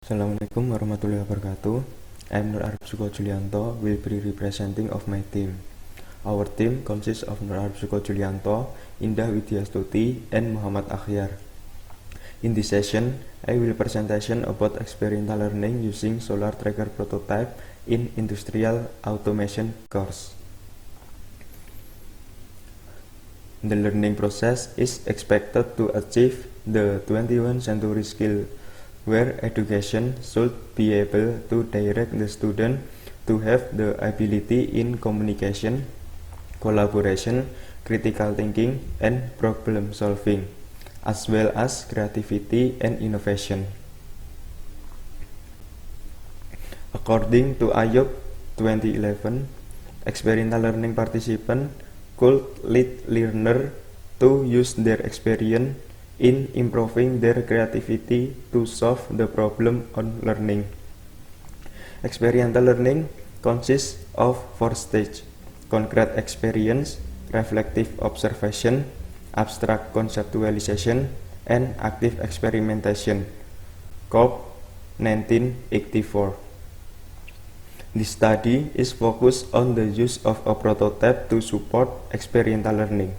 Assalamualaikum warahmatullahi wabarakatuh. I'm Nur Arif Suko Julianto, will be representing of my team. Our team consists of Nur Arif Suko Julianto, Indah Widyastuti, and Muhammad Akhyar. In this session, I will presentation about experiential learning using solar tracker prototype in industrial automation course. The learning process is expected to achieve the 21st century skill where education should be able to direct the student to have the ability in communication, collaboration, critical thinking, and problem solving, as well as creativity and innovation. According to IOP 2011, experiential learning participants could lead learner to use their experience in improving their creativity to solve the problem on learning. Experiential learning consists of 4 stages: concrete experience, reflective observation, abstract conceptualization, and active experimentation. COP 1984. This study is focused on the use of a prototype to support experiential learning.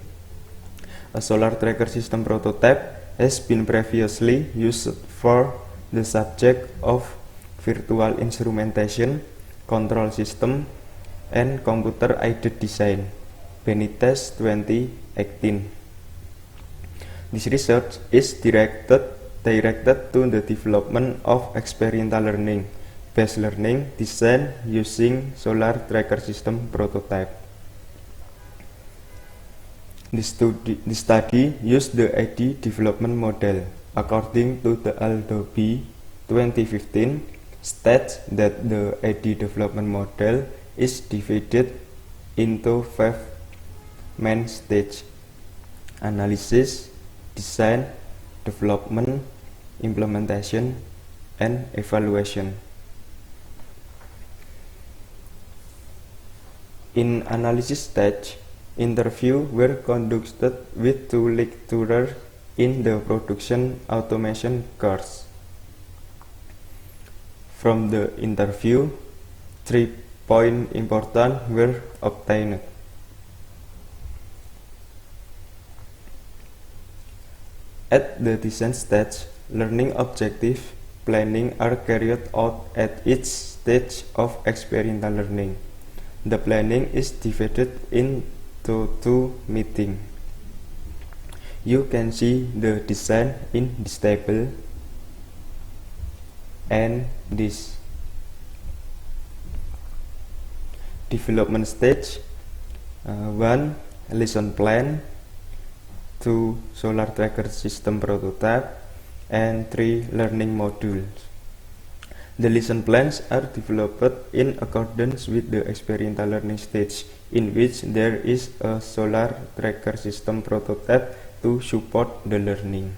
A solar tracker system prototype has been previously used for the subject of virtual instrumentation, control system, and computer-aided design, Benitez 2018. This research is directed to the development of experiential learning, based learning design using solar tracker system prototype. The study used the ID development model. According to the Aldoubi 2015, states that the ID development model is divided into 5 main stages: analysis, design, development, implementation, and evaluation. In analysis stage, interviews were conducted with 2 lecturers in the production automation course. From the interview, 3 points important were obtained. At the design stage, learning objective planning are carried out at each stage of experiential learning. The planning is divided into 2 meetings. You can see the design in this table and this. Development stage: 1. Lesson plan, 2. Solar tracker system prototype, and 3. Learning modules. The lesson plans are developed in accordance with the experiential learning stage, in which there is a solar tracker system prototype to support the learning.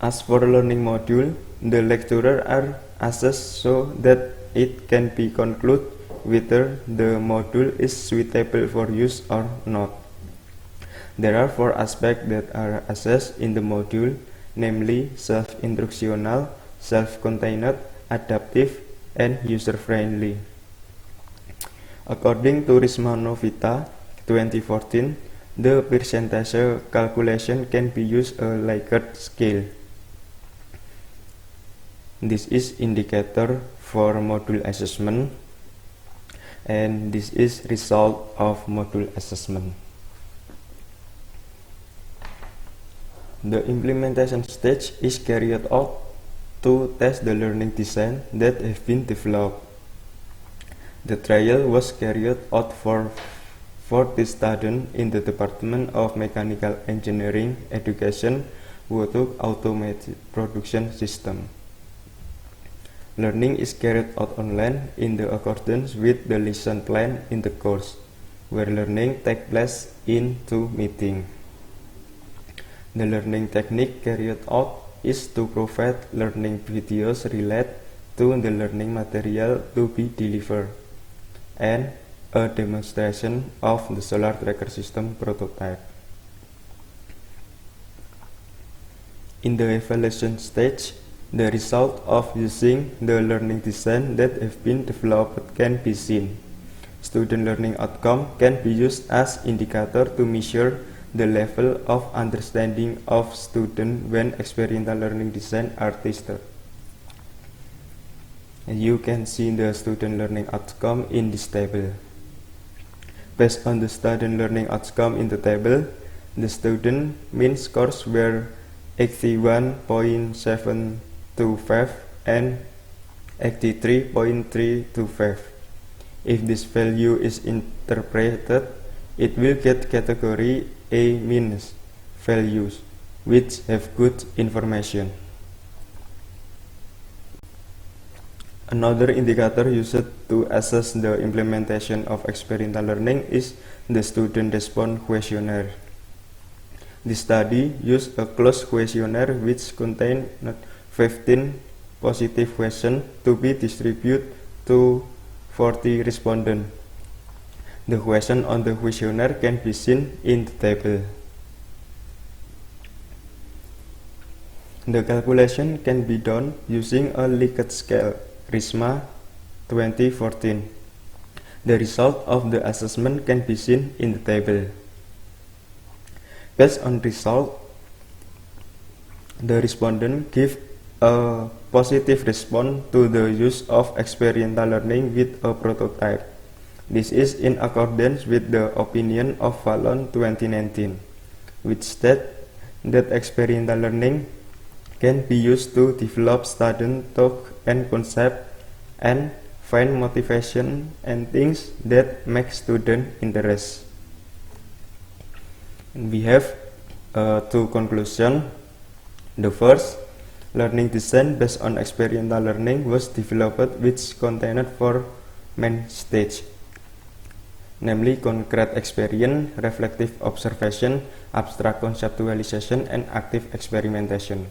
As for learning module, the lecturer are assessed so that it can be concluded whether the module is suitable for use or not. There are 4 aspects that are assessed in the module, namely self-instructional, self-contained, adaptive, and user-friendly. According to Rismanovita 2014, the percentage calculation can be used a Likert scale. This is indicator for module assessment, and this is result of module assessment. The implementation stage is carried out to test the learning design that have been developed. The trial was carried out for 40 students in the Department of Mechanical Engineering Education who took automated production system. Learning is carried out online in the accordance with the lesson plan in the course, where learning takes place in 2 meetings. The learning technique carried out is to provide learning videos related to the learning material to be delivered, and a demonstration of the solar tracker system prototype. In the evaluation stage, the result of using the learning design that have been developed can be seen. Student learning outcome can be used as indicator to measure the level of understanding of student when experiential learning design are tested. And you can see the student learning outcome in this table. Based on the student learning outcome in the table, the student mean scores were 81.725 and 83.325. If this value is interpreted, it will get category A- values, which have good information. Another indicator used to assess the implementation of experiential learning is the student response questionnaire. This study used a closed questionnaire which contained 15 positive questions to be distributed to 40 respondents. The question on the questionnaire can be seen in the table. The calculation can be done using a Likert scale, RISMA 2014. The result of the assessment can be seen in the table. Based on result, the respondent give a positive response to the use of experiential learning with a prototype. This is in accordance with the opinion of Fallon 2019, which states that experiential learning can be used to develop student thought and concept and find motivation and things that make student interest. And we have two conclusions. The first, learning design based on experiential learning was developed which contained four main stages, namely concrete experience, reflective observation, abstract conceptualization, and active experimentation.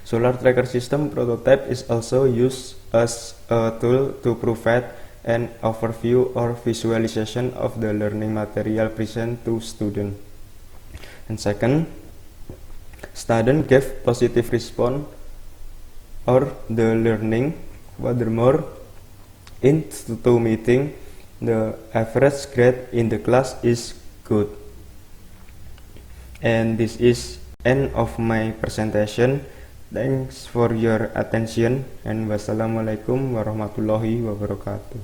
Solar Tracker System prototype is also used as a tool to provide an overview or visualization of the learning material present to students. And second, students gave positive response or the learning. Furthermore, in two meetings, the average grade in the class is good. And this is end of my presentation. Thanks for your attention and wassalamualaikum warahmatullahi wabarakatuh.